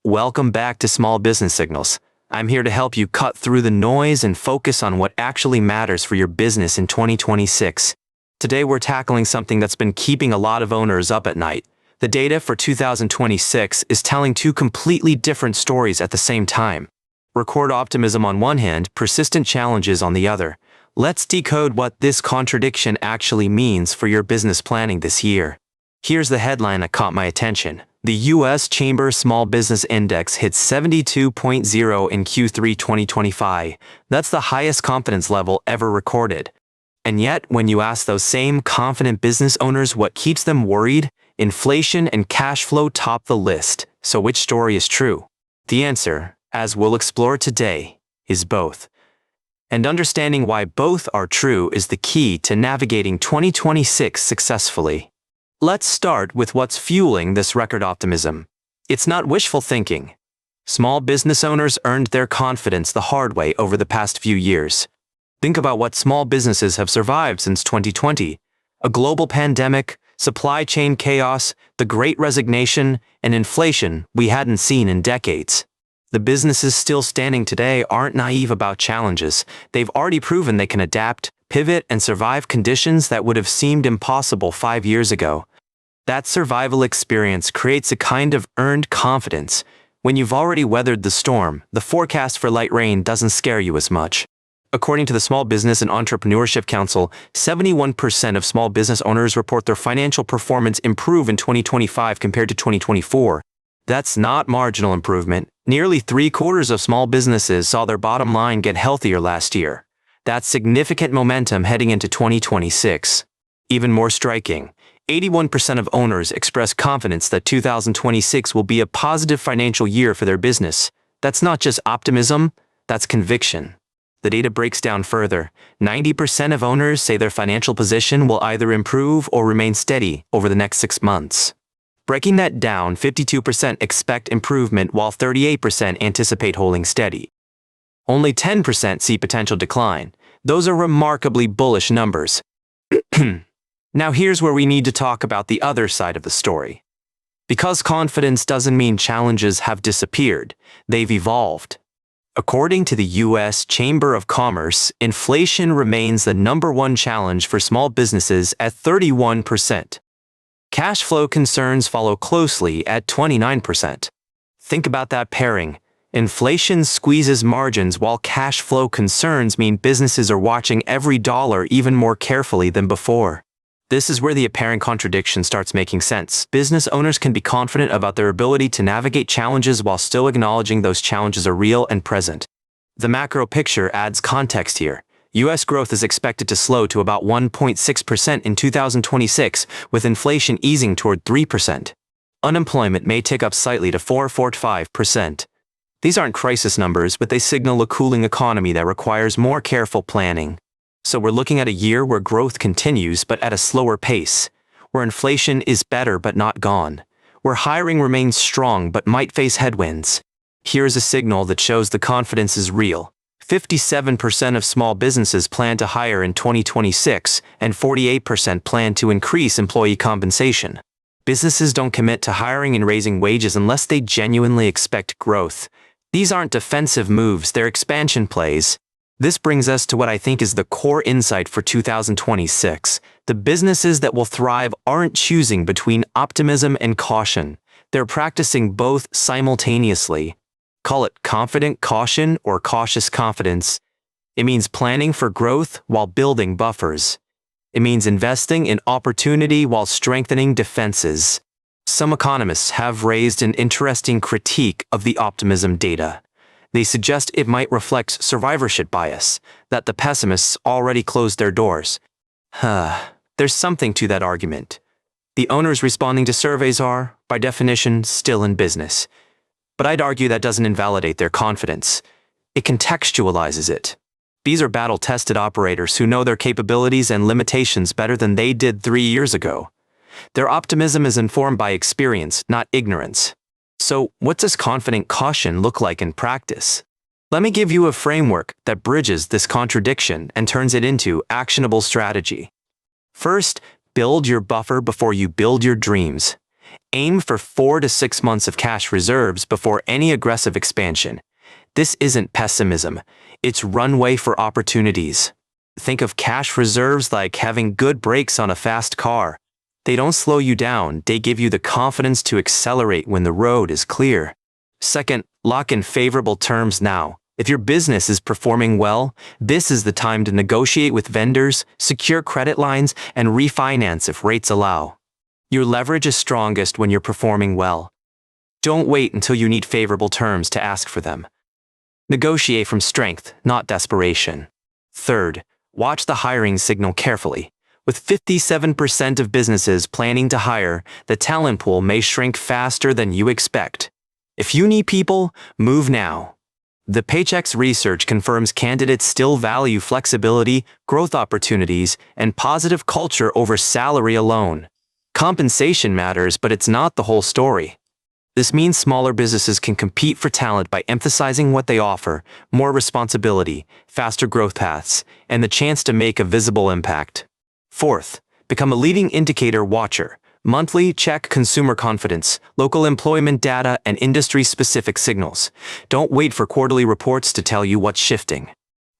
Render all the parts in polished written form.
Welcome back to Small Business Signals. I'm here to help you cut through the noise and focus on what actually matters for your business in 2026. Today we're tackling something that's been keeping a lot of owners up at night. The data for 2026 is telling two completely different stories at the same time. Record optimism on one hand, persistent challenges on the other. Let's decode what this contradiction actually means for your business planning this year. Here's the headline that caught my attention. The U.S. Chamber Small Business Index hit 72.0 in Q3 2025. That's the highest confidence level ever recorded. And yet, when you ask those same confident business owners what keeps them worried, inflation and cash flow top the list. So which story is true? The answer, as we'll explore today, is both. And understanding why both are true is the key to navigating 2026 successfully. Let's start with what's fueling this record optimism. It's not wishful thinking. Small business owners earned their confidence the hard way over the past few years. Think about what small businesses have survived since 2020. A global pandemic, supply chain chaos, the Great Resignation, and inflation we hadn't seen in decades. The businesses still standing today aren't naive about challenges. They've already proven they can adapt, pivot, and survive conditions that would have seemed impossible 5 years ago. That survival experience creates a kind of earned confidence. When you've already weathered the storm, the forecast for light rain doesn't scare you as much. According to the Small Business and Entrepreneurship Council, 71% of small business owners report their financial performance improve in 2025 compared to 2024. That's not marginal improvement. Nearly 3/4 of small businesses saw their bottom line get healthier last year. That's significant momentum heading into 2026. Even more striking, 81% of owners express confidence that 2026 will be a positive financial year for their business. That's not just optimism, that's conviction. The data breaks down further. 90% of owners say their financial position will either improve or remain steady over the next 6 months. Breaking that down, 52% expect improvement while 38% anticipate holding steady. Only 10% see potential decline. Those are remarkably bullish numbers. Now here's where we need to talk about the other side of the story. Because confidence doesn't mean challenges have disappeared, they've evolved. According to the U.S. Chamber of Commerce, inflation remains the #1 challenge for small businesses at 31%. Cash flow concerns follow closely at 29%. Think about that pairing. Inflation squeezes margins while cash flow concerns mean businesses are watching every dollar even more carefully than before. This is where the apparent contradiction starts making sense. Business owners can be confident about their ability to navigate challenges while still acknowledging those challenges are real and present. The macro picture adds context here. U.S. growth is expected to slow to about 1.6% in 2026, with inflation easing toward 3%. Unemployment may tick up slightly to 4.45%. These aren't crisis numbers, but they signal a cooling economy that requires more careful planning. So we're looking at a year where growth continues but at a slower pace, where inflation is better but not gone, where hiring remains strong but might face headwinds. Here's a signal that shows the confidence is real. 57% of small businesses plan to hire in 2026, and 48% plan to increase employee compensation. Businesses don't commit to hiring and raising wages unless they genuinely expect growth. These aren't defensive moves, they're expansion plays. This brings us to what I think is the core insight for 2026. The businesses that will thrive aren't choosing between optimism and caution. They're practicing both simultaneously. Call it confident caution or cautious confidence. It means planning for growth while building buffers. It means investing in opportunity while strengthening defenses. Some economists have raised an interesting critique of the optimism data. They suggest it might reflect survivorship bias, that the pessimists already closed their doors. There's something to that argument. The owners responding to surveys are, by definition, still in business. But I'd argue that doesn't invalidate their confidence. It contextualizes it. These are battle-tested operators who know their capabilities and limitations better than they did 3 years ago. Their optimism is informed by experience, not ignorance. So, what does confident caution look like in practice? Let me give you a framework that bridges this contradiction and turns it into actionable strategy. First, build your buffer before you build your dreams. Aim for 4 to 6 months of cash reserves before any aggressive expansion. This isn't pessimism, it's runway for opportunities. Think of cash reserves like having good brakes on a fast car. They don't slow you down, they give you the confidence to accelerate when the road is clear. Second, lock in favorable terms now. If your business is performing well, this is the time to negotiate with vendors, secure credit lines, and refinance if rates allow. Your leverage is strongest when you're performing well. Don't wait until you need favorable terms to ask for them. Negotiate from strength, not desperation. Third, watch the hiring signal carefully. With 57% of businesses planning to hire, the talent pool may shrink faster than you expect. If you need people, move now. The Paychex research confirms candidates still value flexibility, growth opportunities, and positive culture over salary alone. Compensation matters, but it's not the whole story. This means smaller businesses can compete for talent by emphasizing what they offer: more responsibility, faster growth paths, and the chance to make a visible impact. Fourth, become a leading indicator watcher. Monthly, check consumer confidence, local employment data, and industry-specific signals. Don't wait for quarterly reports to tell you what's shifting.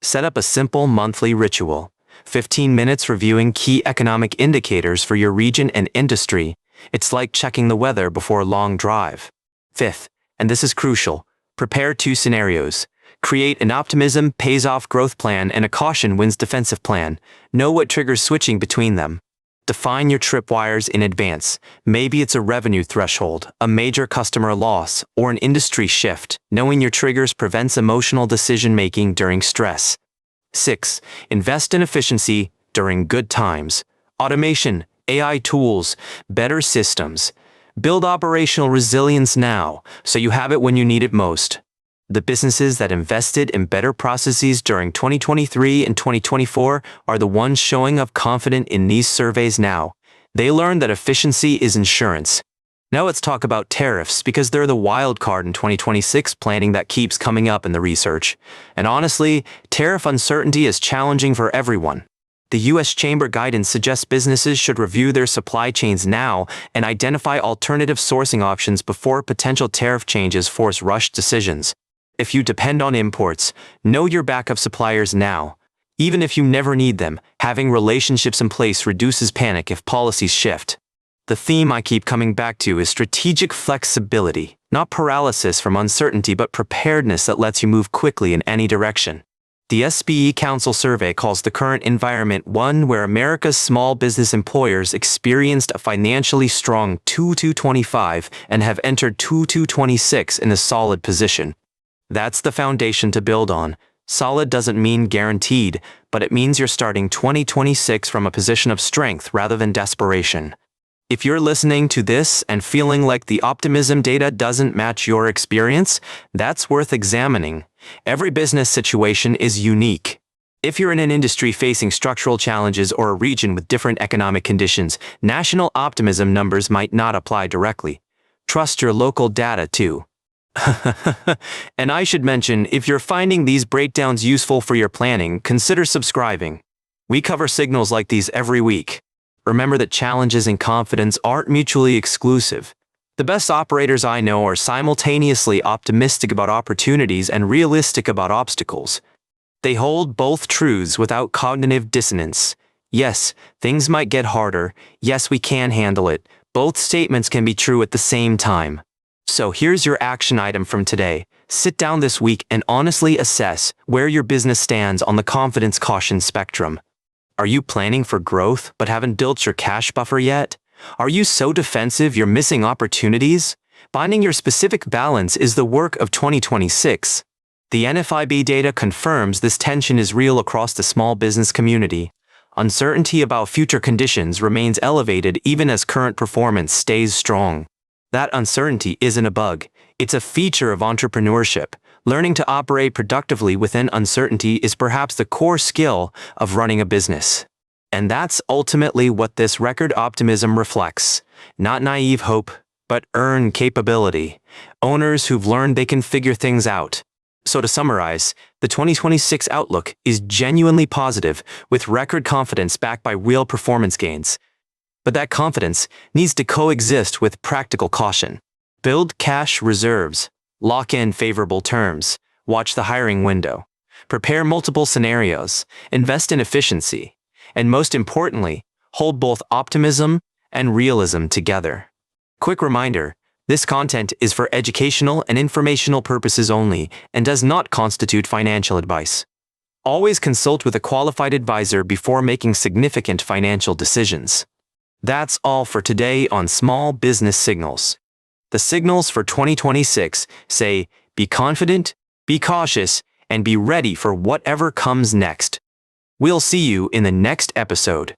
Set up a simple monthly ritual. 15 minutes reviewing key economic indicators for your region and industry. It's like checking the weather before a long drive. Fifth, and this is crucial, prepare 2 scenarios. Create an optimism pays-off growth plan and a caution wins defensive plan. Know what triggers switching between them. Define your tripwires in advance. Maybe it's a revenue threshold, a major customer loss, or an industry shift. Knowing your triggers prevents emotional decision-making during stress. 6. Invest in efficiency during good times. Automation, AI tools, better systems. Build operational resilience now, so you have it when you need it most. The businesses that invested in better processes during 2023 and 2024 are the ones showing up confident in these surveys now. They learned that efficiency is insurance. Now let's talk about tariffs, because they're the wild card in 2026 planning that keeps coming up in the research. And honestly, tariff uncertainty is challenging for everyone. The U.S. Chamber guidance suggests businesses should review their supply chains now and identify alternative sourcing options before potential tariff changes force rushed decisions. If you depend on imports, know your backup suppliers now. Even if you never need them, having relationships in place reduces panic if policies shift. The theme I keep coming back to is strategic flexibility, not paralysis from uncertainty, but preparedness that lets you move quickly in any direction. The SBE Council survey calls the current environment one where America's small business employers experienced a financially strong 2025 and have entered 2026 in a solid position. That's the foundation to build on. Solid doesn't mean guaranteed, but it means you're starting 2026 from a position of strength rather than desperation. If you're listening to this and feeling like the optimism data doesn't match your experience, that's worth examining. Every business situation is unique. If you're in an industry facing structural challenges or a region with different economic conditions, national optimism numbers might not apply directly. Trust your local data too. And I should mention, if you're finding these breakdowns useful for your planning, consider subscribing. We cover signals like these every week. Remember that challenges and confidence aren't mutually exclusive. The best operators I know are simultaneously optimistic about opportunities and realistic about obstacles. They hold both truths without cognitive dissonance. Yes, things might get harder. Yes, we can handle it. Both statements can be true at the same time. So here's your action item from today. Sit down this week and honestly assess where your business stands on the confidence-caution spectrum. Are you planning for growth but haven't built your cash buffer yet? Are you so defensive you're missing opportunities? Finding your specific balance is the work of 2026. The NFIB data confirms this tension is real across the small business community. Uncertainty about future conditions remains elevated even as current performance stays strong. That uncertainty isn't a bug. It's a feature of entrepreneurship. Learning to operate productively within uncertainty is perhaps the core skill of running a business. And that's ultimately what this record optimism reflects. Not naive hope, but earned capability. Owners who've learned they can figure things out. So to summarize, the 2026 outlook is genuinely positive, with record confidence backed by real performance gains. But that confidence needs to coexist with practical caution. Build cash reserves, lock in favorable terms, watch the hiring window, prepare multiple scenarios, invest in efficiency, and most importantly, hold both optimism and realism together. Quick reminder, this content is for educational and informational purposes only and does not constitute financial advice. Always consult with a qualified advisor before making significant financial decisions. That's all for today on Small Business Signals. The signals for 2026 say, be confident, be cautious, and be ready for whatever comes next. We'll see you in the next episode.